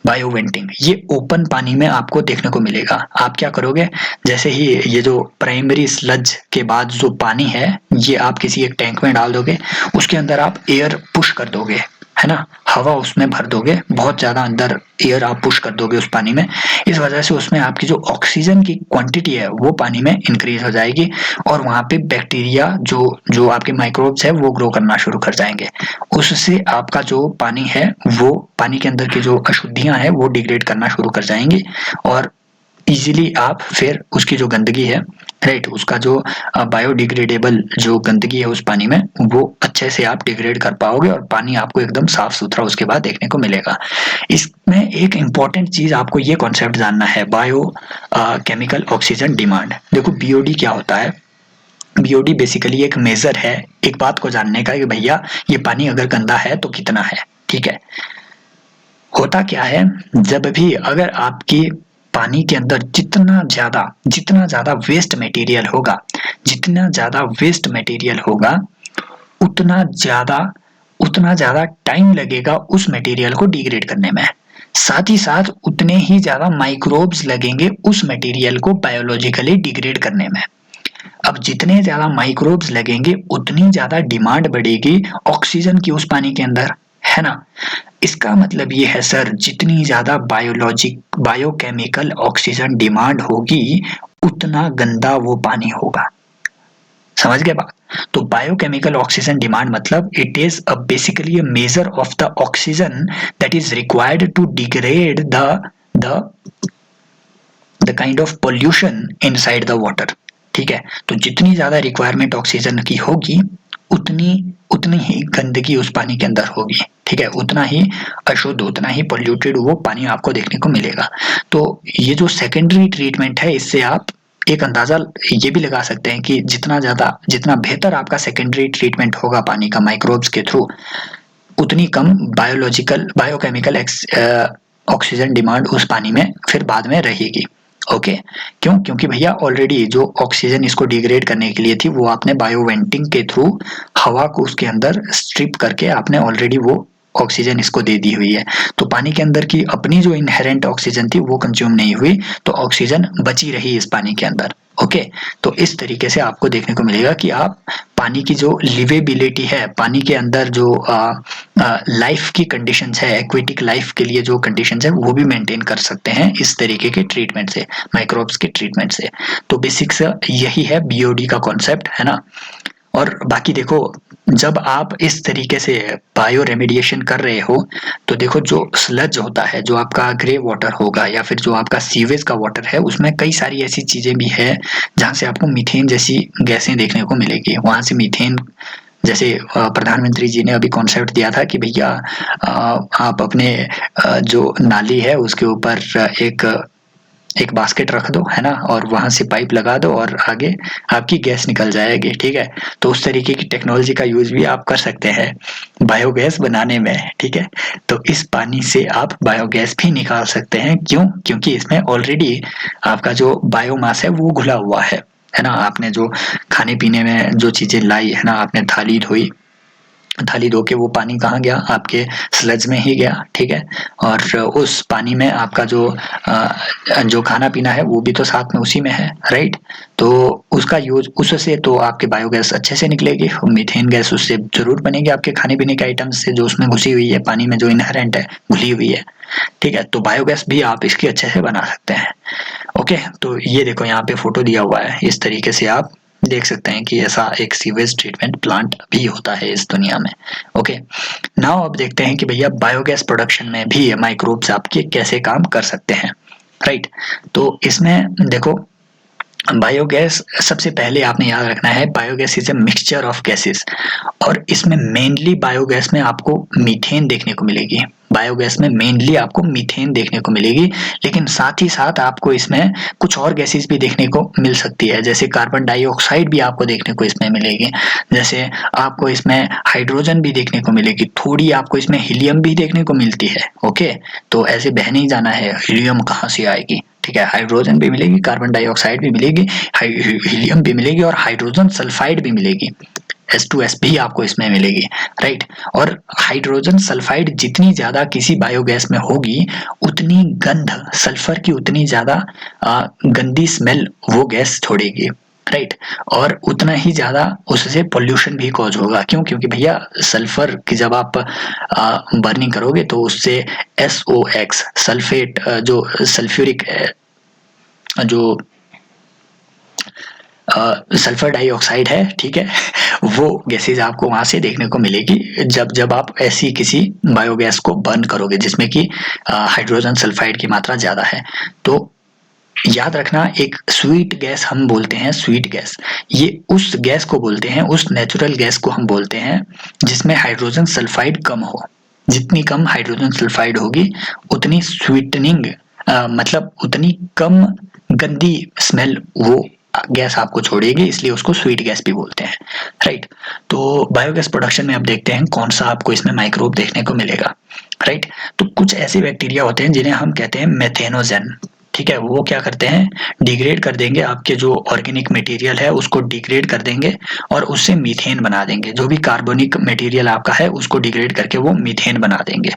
बायो वेंटिंग ये ओपन पानी में आपको देखने को मिलेगा। आप क्या करोगे, जैसे ही ये जो प्राइमरी स्लज के बाद जो पानी है ये आप किसी एक टैंक में डाल दोगे, उसके अंदर आप एयर पुश कर दोगे, है ना, हवा उसमें भर दोगे, बहुत ज्यादा अंदर एयर आप पुश कर दोगे उस पानी में। इस वजह से उसमें आपकी जो ऑक्सीजन की क्वांटिटी है वो पानी में इंक्रीज हो जाएगी और वहां पे बैक्टीरिया जो जो आपके माइक्रोब्स है वो ग्रो करना शुरू कर जाएंगे। उससे आपका जो पानी है, वो पानी के अंदर की जो अशुद्धियां हैं वो डिग्रेड करना शुरू कर जाएंगी और इजीली आप फिर उसकी जो गंदगी है, राइट, उसका जो बायोडिग्रेडेबल जो गंदगी है उस पानी में, वो अच्छे से आप डिग्रेड कर पाओगे और पानी आपको एकदम साफ सुथरा उसके बाद देखने को मिलेगा। इसमें एक इम्पॉर्टेंट चीज आपको ये कॉन्सेप्ट जानना है, बायो केमिकल ऑक्सीजन डिमांड। देखो बीओडी क्या होता है। बीओडी बेसिकली एक मेजर है एक बात को जानने का कि भैया ये पानी अगर गंदा है तो कितना है। ठीक है, होता क्या है, जब भी अगर आपकी पानी के अंदर जितना ज्यादा वेस्ट मटेरियल होगा, जितना ज्यादा वेस्ट मटेरियल होगा, उतना ज्यादा उतना ज्यादा टाइम लगेगा उस मटेरियल को डिग्रेड करने में। साथ ही साथ उतने ही ज्यादा माइक्रोब्स लगेंगे उस मटेरियल को बायोलॉजिकली डिग्रेड करने में। अब जितने ज्यादा माइक्रोब्स लगेंगे उतनी ज्यादा डिमांड बढ़ेगी ऑक्सीजन की उस पानी के अंदर, है ना। इसका मतलब ये है सर, जितनी ज्यादा बायोकेमिकल ऑक्सीजन डिमांड होगी उतना गंदा वो पानी होगा। समझ गए बात। तो बायोकेमिकल ऑक्सीजन डिमांड मतलब it is basically a measure of the oxygen that is required to degrade the the kind of pollution inside the water. ठीक है, तो जितनी ज्यादा रिक्वायरमेंट ऑक्सीजन की होगी उतनी उतनी ही गंदगी उस पानी के अंदर होगी। ठीक है, उतना ही अशुद्ध, उतना ही पोल्यूटेड वो पानी आपको देखने को मिलेगा। तो ये जो सेकेंडरी ट्रीटमेंट है, इससे आप एक अंदाजा ये भी लगा सकते हैं कि जितना बेहतर आपका सेकेंडरी ट्रीटमेंट होगा पानी का माइक्रोब्स के थ्रू, उतनी कम बायोकेमिकल ऑक्सीजन डिमांड उस पानी में फिर बाद में रहेगी। ओके, क्यों? क्योंकि भैया ऑलरेडी जो ऑक्सीजन इसको डिग्रेड करने के लिए थी वो आपने बायो वेंटिंग के थ्रू हवा को उसके अंदर स्ट्रिप करके आपने ऑलरेडी वो ऑक्सीजन इसको दे दी हुई है। तो पानी के अंदर की अपनी जो इनहेरेंट ऑक्सीजन थी वो कंज्यूम नहीं हुई, तो ऑक्सीजन बची रही इस पानी के अंदर। ओके, तो इस तरीके से आपको देखने को मिलेगा कि आप पानी की जो लिवेबिलिटी है, पानी के अंदर जो लाइफ की कंडीशंस है, एक्वेटिक लाइफ के लिए जो कंडीशंस है वो भी मेंटेन कर सकते हैं इस तरीके के ट्रीटमेंट से, माइक्रोब्स के ट्रीटमेंट से। तो बेसिक्स यही है बीओडी का कॉन्सेप्ट, है ना। और बाकी देखो जब आप इस तरीके से बायो रेमेडिएशन कर रहे हो तो देखो जो स्लज होता है, जो आपका ग्रे वाटर होगा या फिर जो आपका सीवेज का वाटर है, उसमें कई सारी ऐसी चीजें भी है जहाँ से आपको मीथेन जैसी गैसें देखने को मिलेगी। वहां से मीथेन जैसे प्रधानमंत्री जी ने अभी कॉन्सेप्ट दिया था कि भैया आप अपने जो नाली है उसके ऊपर एक बास्केट रख दो, है ना, और वहां से पाइप लगा दो और आगे आपकी गैस निकल जाएगी। ठीक है, तो उस तरीके की टेक्नोलॉजी का यूज भी आप कर सकते हैं बायोगैस बनाने में। ठीक है, तो इस पानी से आप बायोगैस भी निकाल सकते हैं। क्यों? क्योंकि इसमें ऑलरेडी आपका जो बायोमास है वो घुला हुआ है ना। आपने जो खाने पीने में जो चीजें लाई, है ना, आपने थाली धोई, थाली धो के वो पानी कहाँ गया? आपके स्लज में ही गया। ठीक है, और उस पानी में आपका जो खाना पीना है वो भी तो साथ में उसी में है, राइट। तो उसका यूज, उससे तो आपके बायोगैस अच्छे से निकलेगी, मीथेन गैस उससे जरूर बनेगी आपके खाने पीने के आइटम्स से जो उसमें घुसी हुई है, पानी में जो इनहेरेंट है, घुली हुई है। ठीक है, तो बायोगैस भी आप इसकी अच्छे से बना सकते हैं। ओके, तो ये देखो यहाँ पे फोटो दिया हुआ है, इस तरीके से आप देख सकते हैं कि ऐसा एक सीवेज ट्रीटमेंट प्लांट भी होता है इस दुनिया में। ओके, नाउ अब देखते हैं कि भैया बायोगैस प्रोडक्शन में भी माइक्रोब्स आपके कैसे काम कर सकते हैं, राइट। तो इसमें देखो, बायोगैस सबसे पहले आपने याद रखना है, biogas is a mixture of gases, और इसमें मेनली बायोगैस में आपको मीथेन देखने को मिलेगी। बायोगैस में मेनली आपको मीथेन देखने को मिलेगी, लेकिन साथ ही साथ आपको इसमें कुछ और गैसेस भी देखने को मिल सकती है, जैसे कार्बन डाइऑक्साइड भी आपको देखने को इसमें मिलेगी, जैसे आपको इसमें हाइड्रोजन भी देखने को मिलेगी, थोड़ी आपको इसमें हीलियम भी देखने को मिलती है। ओके, तो ऐसे बह नहीं जाना है हीलियम कहाँ से आएगी। ठीक है, हाइड्रोजन भी मिलेगी, कार्बन डाइऑक्साइड भी मिलेगी, हीलियम भी मिलेगी और हाइड्रोजन सल्फाइड भी मिलेगी, H2S भी आपको इसमें मिलेगी, राइट। और हाइड्रोजन सल्फाइड जितनी ज्यादा किसी बायोगैस में होगी, उतनी गंध, सल्फर की उतनी ज्यादा गंदी स्मेल वो गैस छोड़ेगी, राइट। और उतना ही ज्यादा उससे पोल्यूशन भी कॉज होगा। क्यों? क्योंकि भैया सल्फर की जब आप बर्निंग करोगे तो उससे SOx सल्फेट, जो सल्फ्यूरिक जो सल्फर डाइऑक्साइड है, ठीक है, वो गैसेज आपको वहां से देखने को मिलेगी जब जब आप ऐसी किसी बायोगैस को बर्न करोगे जिसमें कि हाइड्रोजन सल्फाइड की मात्रा ज्यादा है। तो याद रखना, एक स्वीट गैस हम बोलते हैं, स्वीट गैस, ये उस गैस को बोलते हैं, उस नेचुरल गैस को हम बोलते हैं जिसमें हाइड्रोजन सल्फाइड कम हो। जितनी कम हाइड्रोजन सल्फाइड होगी उतनी स्वीटनिंग, मतलब उतनी कम गंदी स्मेल वो गैस आपको छोड़ेगी, इसलिए उसको स्वीट गैस भी बोलते हैं, राइट। तो बायोगैस प्रोडक्शन में अब देखते हैं कौन सा आपको इसमें माइक्रोब देखने को मिलेगा, राइट। तो कुछ ऐसे बैक्टीरिया होते हैं जिन्हें हम कहते हैं मेथेनोजेन। ठीक है, वो क्या करते हैं? डिग्रेड कर देंगे आपके जो ऑर्गेनिक मटेरियल है उसको डिग्रेड कर देंगे और उससे मीथेन बना देंगे। जो भी कार्बनिक मटेरियल आपका है उसको डिग्रेड करके वो मीथेन बना देंगे,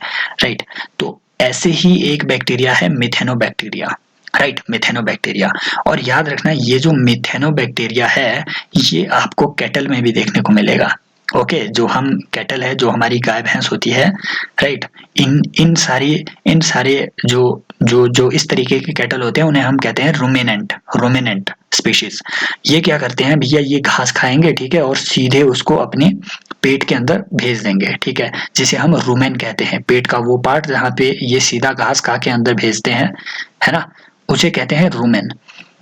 राइट। तो ऐसे ही एक बैक्टीरिया है मिथेनोबैक्टीरिया, राइट, मिथेनोबैक्टीरिया। और याद रखना, ये जो मिथेनोबैक्टीरिया है ये आपको कैटल में भी देखने को मिलेगा। ओके, जो हम कैटल है, जो हमारी गाय भैंस होती है, राइट, इन सारे जो जो जो इस तरीके के कैटल होते हैं उन्हें हम कहते हैं रूमिनेंट स्पीशीज। ये क्या करते हैं भैया? ये घास खाएंगे, ठीक है, और सीधे उसको अपने पेट के अंदर भेज देंगे, ठीक है, जिसे हम रूमेन कहते हैं। पेट का वो पार्ट जहाँ पे ये सीधा घास खा के अंदर भेजते हैं, है ना, उसे कहते हैं रूमेन।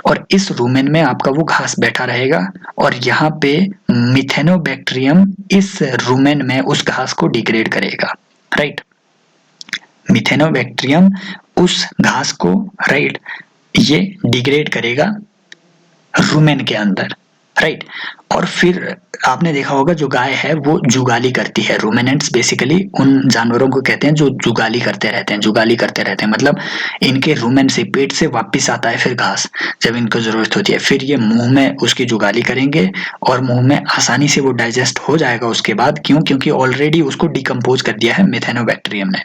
और इस रूमेन में आपका वो घास बैठा रहेगा और यहाँ पे मिथेनोबैक्टीरियम इस रूमेन में उस घास को डिग्रेड करेगा, राइट। मिथेनोबैक्टीरियम उस घास को, राइट, ये डिग्रेड करेगा रूमेन के अंदर, राइट। और फिर आपने देखा होगा जो गाय है वो जुगाली करती है। रूमिनेंट्स बेसिकली उन जानवरों को कहते हैं जो जुगाली करते रहते हैं, जुगाली करते रहते हैं, मतलब इनके रूमेन से, पेट से वापस आता है फिर घास जब इनको जरूरत होती है, फिर ये मुंह में उसकी जुगाली करेंगे और मुंह में आसानी से वो डाइजेस्ट हो जाएगा उसके बाद। क्यों? क्योंकि ऑलरेडी उसको डिकम्पोज कर दिया है मिथेनोबैक्टीरियम ने।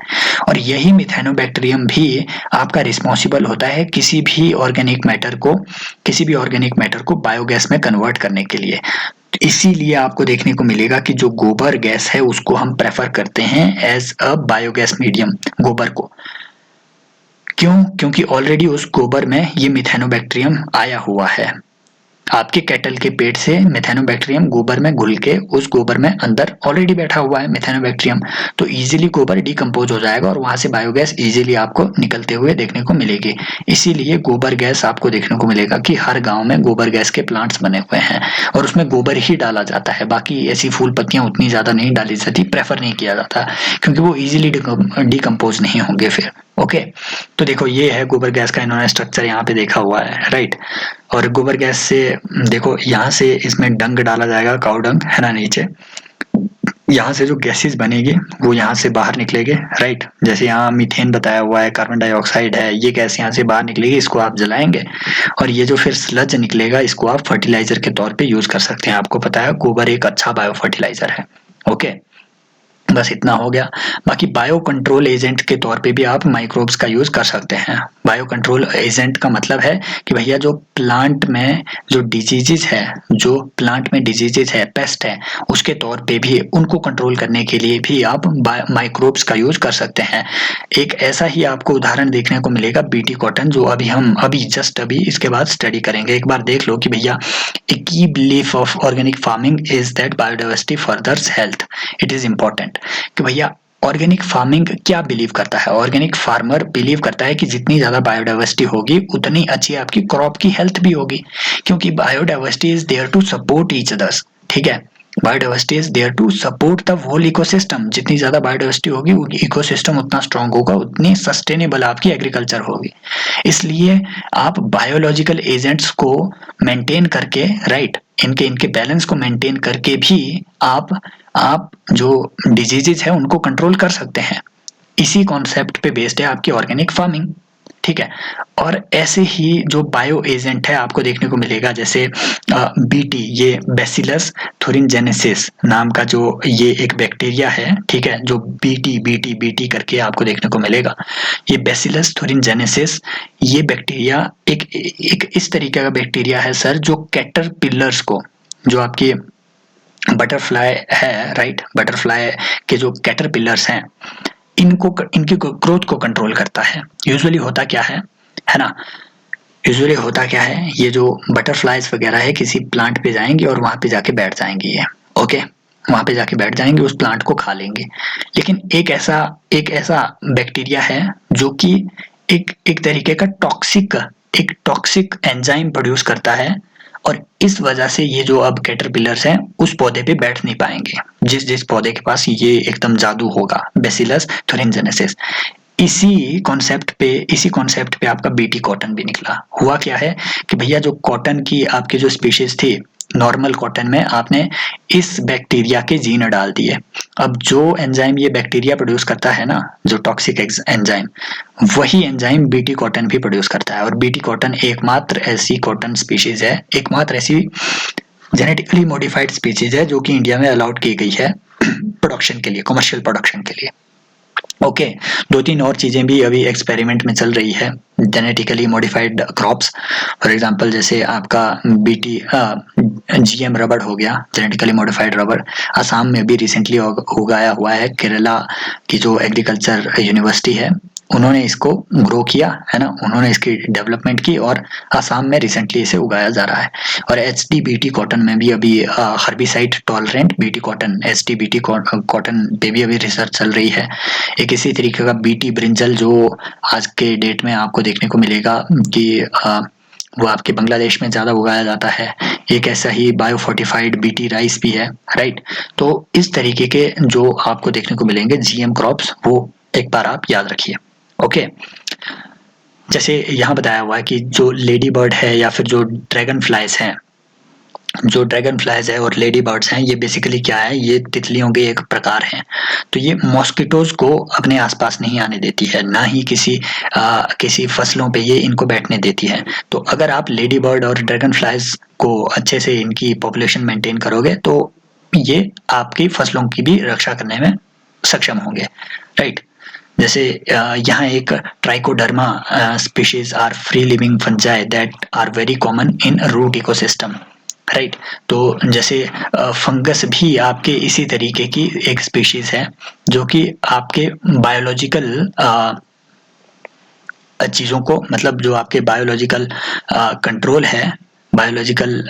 और यही मिथेनोबैक्टीरियम भी आपका रिस्पॉन्सिबल होता है किसी भी ऑर्गेनिक मैटर को बायोगैस में कन्वर्ट करने के लिए। इसीलिए आपको देखने को मिलेगा कि जो गोबर गैस है उसको हम प्रेफर करते हैं एज अ बायोगैस मीडियम, गोबर को। क्यों? क्योंकि ऑलरेडी उस गोबर में ये मिथेनोबैक्टीरियम आया हुआ है, आपके कैटल के पेट से मेथानोबैक्टीरियम गोबर में घुल के उस गोबर में अंदर ऑलरेडी बैठा हुआ है मेथानोबैक्टीरियम, तो इजीली गोबर डिकम्पोज हो जाएगा और वहां से बायोगैस इजीली आपको निकलते हुए देखने को मिलेगी। इसीलिए गोबर गैस आपको देखने को मिलेगा कि हर गांव में गोबर गैस के प्लांट्स बने हुए हैं और उसमें गोबर ही डाला जाता है, बाकी ऐसी फूल पत्तियां उतनी ज्यादा नहीं डाली जाती, प्रेफर नहीं किया जाता क्योंकि वो इजीली डिकम्पोज नहीं होंगे फिर। ओके, तो देखो ये है गोबर गैस का इन्होंने स्ट्रक्चर यहाँ पे देखा हुआ है, राइट। और गोबर गैस से देखो यहाँ से इसमें डंग डाला जाएगा, काउ डंग है ना, नीचे यहाँ से जो गैसेस बनेगी वो यहाँ से बाहर निकलेगी, राइट। जैसे यहाँ मीथेन बताया हुआ है, कार्बन डाइऑक्साइड है, ये गैस यहाँ से बाहर निकलेगी, इसको आप जलाएंगे और ये जो फिर स्लज निकलेगा इसको आप फर्टिलाइजर के तौर पे यूज कर सकते हैं। आपको पता है गोबर एक अच्छा बायो फर्टिलाइजर है। ओके, बस इतना हो गया। बाकी बायो कंट्रोल एजेंट के तौर पे भी आप माइक्रोब्स का यूज कर सकते हैं। बायो कंट्रोल एजेंट का मतलब है कि भैया जो प्लांट में जो डिजीजेज है, जो प्लांट में डिजीजेज है, पेस्ट है, उसके तौर पे भी उनको कंट्रोल करने के लिए भी आप माइक्रोब्स का यूज कर सकते हैं। एक ऐसा ही आपको उदाहरण देखने को मिलेगा बीटी कॉटन, जो हम अभी इसके बाद स्टडी करेंगे। एक बार देख लो कि भैया a key belief of organic farming is that biodiversity furthers health. It is important कि भैया ऑर्गेनिक फार्मिंग क्या बिलीव करता है। ऑर्गेनिक फार्मर बिलीव करता है कि जितनी ज्यादा बायोडाइवर्सिटी होगी उतनी अच्छी आपकी क्रॉप की हेल्थ भी होगी, क्योंकि biodiversity is there to support each others. ठीक है, biodiversity is there to support the whole ecosystem. जितनी ज्यादा बायोडाइवर्सिटी होगी इकोसिस्टम उतना स्ट्रांग होगा, उतनी सस्टेनेबल आपकी एग्रीकल्चर होगी। इसलिए आप बायोलॉजिकल एजेंट्स को मेंटेन करके, राइट, इनके इनके बैलेंस को मेंटेन करके भी आप जो डिजीजेज है उनको कंट्रोल कर सकते हैं। इसी कॉन्सेप्ट पे बेस्ड है आपकी ऑर्गेनिक फार्मिंग। ठीक है, और ऐसे ही जो बायो एजेंट है आपको देखने को मिलेगा, जैसे बीटी, ये बैसिलस थुरिनजेनेसिस नाम का जो ये एक बैक्टीरिया है, ठीक है, जो बीटी बीटी बीटी करके आपको देखने को मिलेगा। ये बैसिलस थुरिनजेनेसिस, ये बैक्टीरिया एक इस तरीके का बैक्टीरिया है सर, जो कैटरपिलर्स को, जो आपके बटरफ्लाई है, राइट, बटरफ्लाई के जो कैटरपिलर्स हैं, इनकी ग्रोथ को कंट्रोल करता है। यूजुअली होता क्या है ना, यूजुअली होता क्या है, ये जो बटरफ्लाइज वगैरह है किसी प्लांट पे जाएंगी और वहां पे जाके बैठ जाएंगी ये। ओके, वहां पे जाके बैठ जाएंगे, उस प्लांट को खा लेंगे। लेकिन एक ऐसा बैक्टीरिया है जो कि एक तरीके का टॉक्सिक एंजाइम प्रोड्यूस करता है, और इस वजह से ये जो अब कैटरपिलर्स हैं उस पौधे पे बैठ नहीं पाएंगे, जिस पौधे के पास ये एकदम जादू होगा, बैसिलस थुरिनजेनेसिस। इसी कॉन्सेप्ट पे आपका बीटी कॉटन भी निकला। हुआ क्या है कि भैया जो कॉटन की आपकी जो स्पीशीज थी, नॉर्मल कॉटन में आपने इस बैक्टीरिया के जीन डाल दिए। अब जो एंजाइम ये बैक्टीरिया प्रोड्यूस करता है ना, जो टॉक्सिक एंजाइम, वही एंजाइम बीटी कॉटन भी प्रोड्यूस करता है। और बीटी कॉटन एकमात्र ऐसी कॉटन स्पीशीज है, एकमात्र ऐसी जेनेटिकली मॉडिफाइड स्पीशीज है जो कि इंडिया में अलाउड की गई है प्रोडक्शन के लिए, कमर्शियल प्रोडक्शन के लिए। ओके, दो तीन और चीजें भी अभी एक्सपेरिमेंट में चल रही है, genetically modified crops. For example जैसे आपका बीटी जीएम रबड़ हो गया, जेनेटिकली मॉडिफाइड रबड़, असम में भी रिसेंटली उगाया हुआ है। केरला की जो एग्रीकल्चर यूनिवर्सिटी है उन्होंने इसको ग्रो किया है ना, उन्होंने इसकी डेवलपमेंट की और असम में रिसेंटली इसे उगाया जा रहा है। और एचटी बीटी कॉटन में भी अभी herbicide tolerant BT cotton, HT BT cotton पे भी अभी रिसर्च चल रही है। एक इसी तरीके का बीटी ब्रिंजल जो आज के डेट में आपको देखने को मिलेगा कि वो आपके बांग्लादेश में ज्यादा उगाया जाता है। एक ऐसा ही बायो फोर्टिफाइड बीटी राइस भी है, राइट। तो इस तरीके के जो आपको देखने को मिलेंगे जीएम क्रॉप्स, वो एक बार आप याद रखिए। ओके, जैसे यहाँ बताया हुआ है कि जो लेडी बर्ड है या फिर जो ड्रैगन फ्लाइज हैं, जो ड्रैगन फ्लाइज है और लेडी बर्ड्स हैं, ये बेसिकली क्या है, ये तितलियों के एक प्रकार हैं। तो ये मॉस्किटोज को अपने आसपास नहीं आने देती है, ना ही किसी फसलों पे ये इनको बैठने देती है। तो अगर आप लेडी बर्ड और ड्रैगन फ्लाइज को अच्छे से इनकी पॉपुलेशन मेंटेन करोगे तो ये आपकी फसलों की भी रक्षा करने में सक्षम होंगे, राइट। जैसे यहाँ एक Trichoderma species are free living fungi that are very common in root ecosystem, right. तो जैसे फंगस भी आपके इसी तरीके की एक स्पीशीज है जो कि आपके बायोलॉजिकल चीजों को, मतलब जो आपके बायोलॉजिकल कंट्रोल है बायोलॉजिकल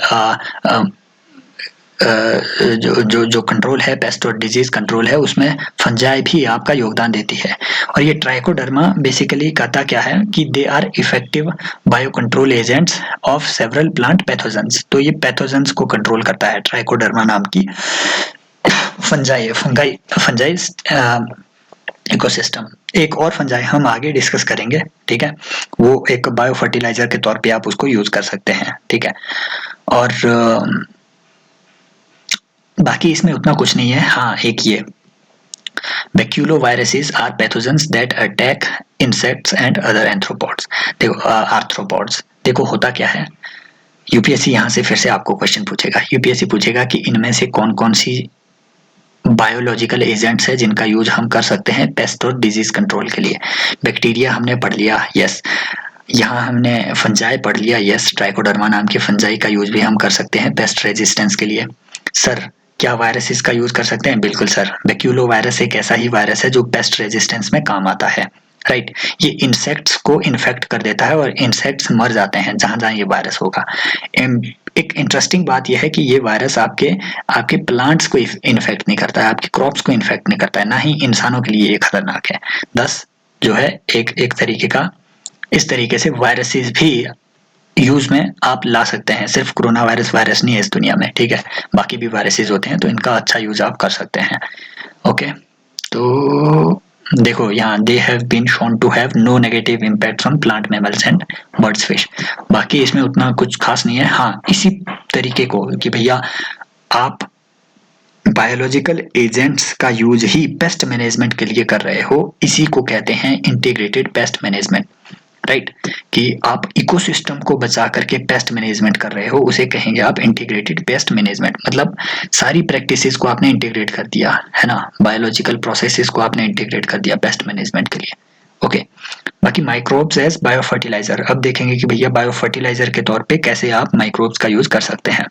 जो कंट्रोल है, पेस्ट और डिजीज कंट्रोल है, उसमें फंजाई भी आपका योगदान देती है। और ये ट्राइकोडर्मा बेसिकली कहता क्या है कि they are effective bio control agents of several plant pathogens. तो ये पैथोजेंस को कंट्रोल करता है ट्राइकोडर्मा नाम की फंजाई इकोसिस्टम। एक और फंजाई हम आगे डिस्कस करेंगे, ठीक है, वो एक बायो फर्टिलाइजर के तौर पे आप उसको यूज कर सकते हैं, ठीक है। और बाकी इसमें उतना कुछ नहीं है। हाँ, एक ये Baculoviruses are pathogens that attack insects and other arthropods। देखो आर्थ्रोपॉड्स, देखो होता क्या है, यूपीएससी यहाँ से फिर से आपको क्वेश्चन पूछेगा। यूपीएससी पूछेगा कि इनमें से कौन कौन सी बायोलॉजिकल एजेंट्स है जिनका यूज हम कर सकते हैं पेस्ट और डिजीज कंट्रोल के लिए। बैक्टीरिया हमने पढ़ लिया, यस। यहाँ हमने फंजाई पढ़ लिया, यस। ट्राइकोडर्मा नाम के फंजाई का यूज भी हम कर सकते हैं पेस्ट रेजिस्टेंस के लिए। सर क्या वायरसेस का यूज कर सकते हैं? बिल्कुल सर। बैक्यूलो वायरस एक ऐसा ही वायरस है जो पेस्ट रेजिस्टेंस में काम आता है, राइट। ये इंसेक्ट्स को इन्फेक्ट कर देता है और इंसेक्ट्स मर जाते हैं जहां जहां ये वायरस होगा। एक इंटरेस्टिंग बात यह है कि ये वायरस आपके प्लांट्स को इन्फेक्ट नहीं करता है, आपके क्रॉप्स को इन्फेक्ट नहीं करता है, ना ही इंसानों के लिए ये खतरनाक है। दस जो है एक तरीके का, इस तरीके से वायरसेस भी यूज में आप ला सकते हैं। सिर्फ कोरोना वायरस नहीं है इस दुनिया में, ठीक है, बाकी भी वायरसेस होते हैं, तो इनका अच्छा यूज आप कर सकते हैं। ओके, तो देखो यहाँ they have been shown to have no negative impacts on plant mammals and birds fish. बाकी इसमें उतना कुछ खास नहीं है। हाँ, इसी तरीके को कि भैया आप बायोलॉजिकल एजेंट्स का यूज ही पेस्ट मैनेजमेंट के लिए कर रहे हो, इसी को कहते हैं इंटीग्रेटेड पेस्ट मैनेजमेंट, राइट। कि आप इकोसिस्टम को बचा करके पेस्ट मैनेजमेंट कर रहे हो, उसे कहेंगे आप इंटीग्रेटेड पेस्ट मैनेजमेंट। मतलब सारी प्रैक्टिसेस को आपने इंटीग्रेट कर दिया है ना, बायोलॉजिकल प्रोसेसेस को आपने इंटीग्रेट कर दिया पेस्ट मैनेजमेंट के लिए। ओके, बाकी माइक्रोब्स एज बायो फर्टिलाइजर, अब देखेंगे कि भैया बायो फर्टिलाइजर के तौर पे कैसे आप माइक्रोब्स का यूज कर सकते हैं।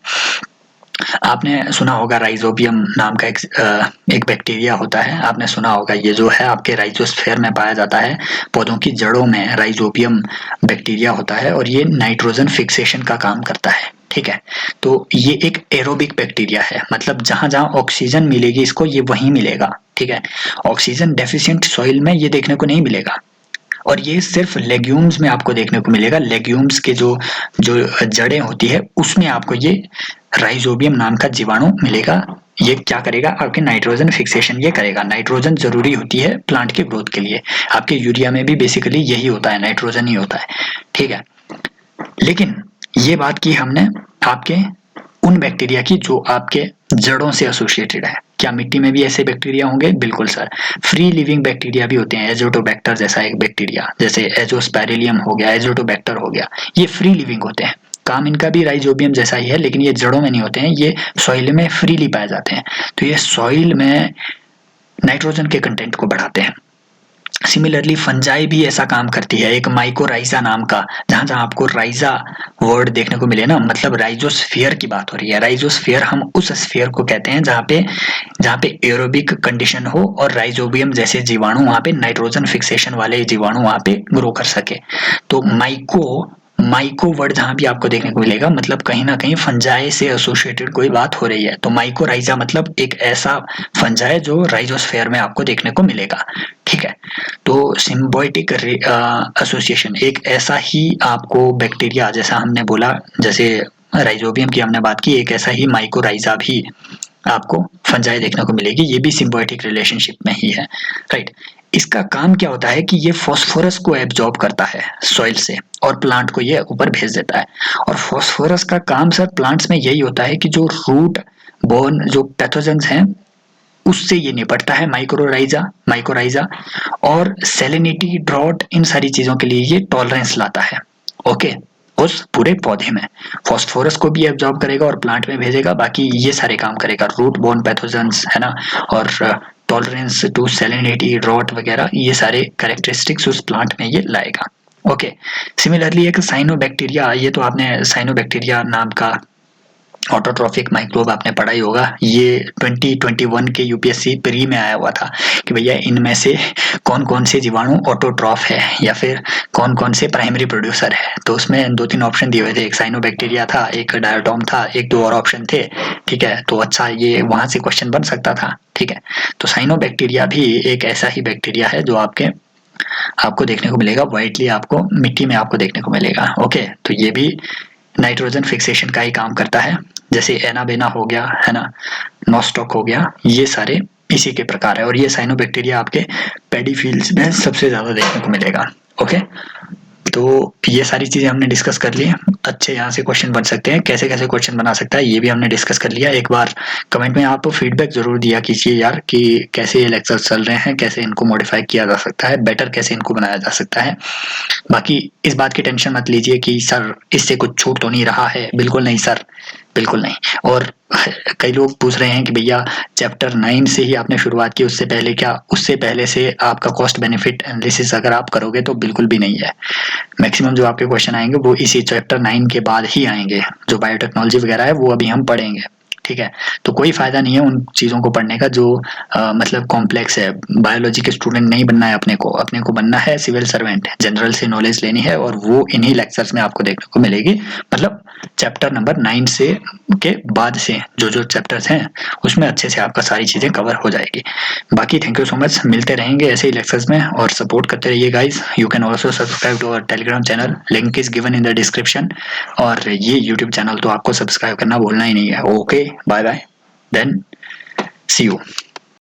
आपने सुना होगा राइजोबियम नाम का एक बैक्टीरिया होता है, आपने सुना होगा। ये जो है आपके राइजोस्फीयर में पाया जाता है, पौधों की जड़ों में राइजोबियम बैक्टीरिया होता है और ये नाइट्रोजन फिक्सेशन का काम करता है, ठीक है। तो ये एक एरोबिक बैक्टीरिया है, मतलब जहां जहां ऑक्सीजन मिलेगी इसको, ये वहीं मिलेगा, ठीक है। ऑक्सीजन डेफिशिएंट सॉइल में ये देखने को नहीं मिलेगा, और ये सिर्फ लेग्यूम्स में आपको देखने को मिलेगा। लेग्यूम्स के जो जड़ें होती है उसमें आपको ये राइजोबियम नाम का जीवाणु मिलेगा। ये क्या करेगा? आपके नाइट्रोजन फिक्सेशन ये करेगा। नाइट्रोजन जरूरी होती है प्लांट के ग्रोथ के लिए, आपके यूरिया में भी बेसिकली यही होता है, नाइट्रोजन ही होता है, ठीक है। लेकिन ये बात की हमने आपके उन बैक्टीरिया की जो आपके जड़ों से एसोसिएटेड है। क्या मिट्टी में भी ऐसे बैक्टीरिया होंगे? बिल्कुल सर। फ्री लिविंग बैक्टीरिया भी होते हैं, एजोटोबैक्टर जैसा एक बैक्टीरिया, जैसे एजोस्पाइरिलियम हो गया, एजोटोबैक्टर हो गया, ये फ्री लिविंग होते हैं। काम इनका भी राइजोबियम जैसा ही है, लेकिन ये जड़ों में नहीं होते हैं, ये सॉइल में फ्रीली पाए जाते हैं। तो ये सॉइल में नाइट्रोजन के कंटेंट को बढ़ाते हैं। सिमिलरली फंजाई भी ऐसा काम करती है, एक माइकोराइजा नाम का, जहां जहां आपको राइजा वर्ड देखने को मिले ना, मतलब राइजोस्फीयर की बात हो रही है। राइजोस्फीयर हम उस स्फीयर को कहते हैं जहां पे एरोबिक कंडीशन हो और राइजोबियम जैसे जीवाणु वहां पे, नाइट्रोजन फिक्सेशन वाले जीवाणु वहां पे ग्रो कर सके। तो माइको वर्ड जहां भी आपको देखने को मिलेगा, मतलब कहीं ना कहीं फंजाई से एसोसिएटेड कोई बात हो रही है। तो माइकोराइजा मतलब एक ऐसा फंजाई जो राइजोस्फीयर में आपको देखने को मिलेगा, ठीक है। तो सिम्बायोटिक एसोसिएशन एक ऐसा ही आपको बैक्टीरिया, जैसा हमने बोला, जैसे राइजोबियम की हमने बात की, एक ऐसा ही माइकोराइजा भी आपको फंजाई देखने को मिलेगी। ये भी सिम्बायोटिक रिलेशनशिप में ही है, राइट। इसका काम क्या होता है कि ये फास्फोरस को एब्जॉर्ब करता है सॉइल से और प्लांट को ये ऊपर भेज देता है। और फास्फोरस का काम सर प्लांट्स में यही होता है कि जो रूट बोर्न जो पैथोजेंस हैं उससे ये निपटता है माइकोराइजा, और सेलेनिटी, ड्रॉट, इन सारी चीजों के लिए ये टॉलरेंस लाता है, ओके। उस पूरे पौधे में फास्फोरस को भी एब्जॉर्ब करेगा और प्लांट में भेजेगा, बाकी ये सारे काम करेगा, रूट बोर्न पैथोजेंस है ना, और टॉलरेंस टू सेलेनिटी, ड्रॉट वगैरह, ये सारे कैरेक्टरिस्टिक्स उस प्लांट में ये लाएगा, ओके। सिमिलरली एक साइनोबैक्टीरिया, ये तो आपने साइनोबैक्टीरिया नाम का ऑटोट्रॉफिक माइक्रोब आपने पढ़ा ही होगा। ये 2021 के यूपीएससी प्री में आया हुआ था कि भैया इनमें से कौन कौन से जीवाणु ऑटोट्रॉफ है या फिर कौन कौन से प्राइमरी प्रोड्यूसर है। तो उसमें 2-3 ऑप्शन दिए हुए थे, एक साइनोबैक्टीरिया था, एक डायटोम था, एक 2 और ऑप्शन थे। ठीक है, तो अच्छा ये वहां से क्वेश्चन बन सकता था। ठीक है, तो साइनोबैक्टीरिया भी एक ऐसा ही बैक्टीरिया है जो आपको देखने को मिलेगा, वाइटली आपको मिट्टी में आपको देखने को मिलेगा। ओके, तो ये भी नाइट्रोजन फिक्सेशन का ही काम करता है, जैसे एनाबेना हो गया है ना, नोस्टॉक हो गया, ये सारे इसी के प्रकार है। और ये साइनोबैक्टीरिया आपके पैडी फील्ड्स में सबसे ज्यादा देखने को मिलेगा। ओके, तो ये सारी चीजें हमने डिस्कस कर ली। अच्छे यहाँ से क्वेश्चन बन सकते हैं, कैसे कैसे क्वेश्चन बना सकता है ये भी हमने डिस्कस कर लिया। एक बार कमेंट में आप फीडबैक जरूर दिया कीजिए यार कि कैसे ये लेक्चर्स चल रहे हैं, कैसे इनको मॉडिफाई किया जा सकता है, बेटर कैसे इनको बनाया जा सकता है। बाकी इस बात की टेंशन मत लीजिए कि सर इससे कुछ छूट तो नहीं रहा है, बिल्कुल नहीं सर, बिल्कुल नहीं। और कई लोग पूछ रहे हैं कि भैया चैप्टर 9 से ही आपने शुरुआत की, उससे पहले क्या, उससे पहले से आपका कॉस्ट बेनिफिट एनालिसिस अगर आप करोगे तो बिल्कुल भी नहीं है। मैक्सिमम जो आपके क्वेश्चन आएंगे वो इसी चैप्टर 9 के बाद ही आएंगे। जो बायोटेक्नोलॉजी वगैरह है वो अभी हम पढ़ेंगे। ठीक है, तो कोई फायदा नहीं है उन चीजों को पढ़ने का जो मतलब कॉम्प्लेक्स है। बायोलॉजी के स्टूडेंट नहीं बनना है अपने को बनना है सिविल सर्वेंट। जनरल से नॉलेज लेनी है और वो इन्हीं लेक्चर्स में आपको देखने को मिलेगी। मतलब चैप्टर नंबर 9 से के बाद से जो जो चैप्टर्स हैं उसमें अच्छे से आपका सारी चीजें कवर हो जाएगी। बाकी थैंक यू सो मच, मिलते रहेंगे ऐसे ही लेक्चर्स में और सपोर्ट करते रहिए guys. You can also subscribe to our Telegram channel, link is given in the description. और ये यूट्यूब चैनल तो आपको सब्सक्राइब करना भूलना ही नहीं है। Okay, bye bye, then see you.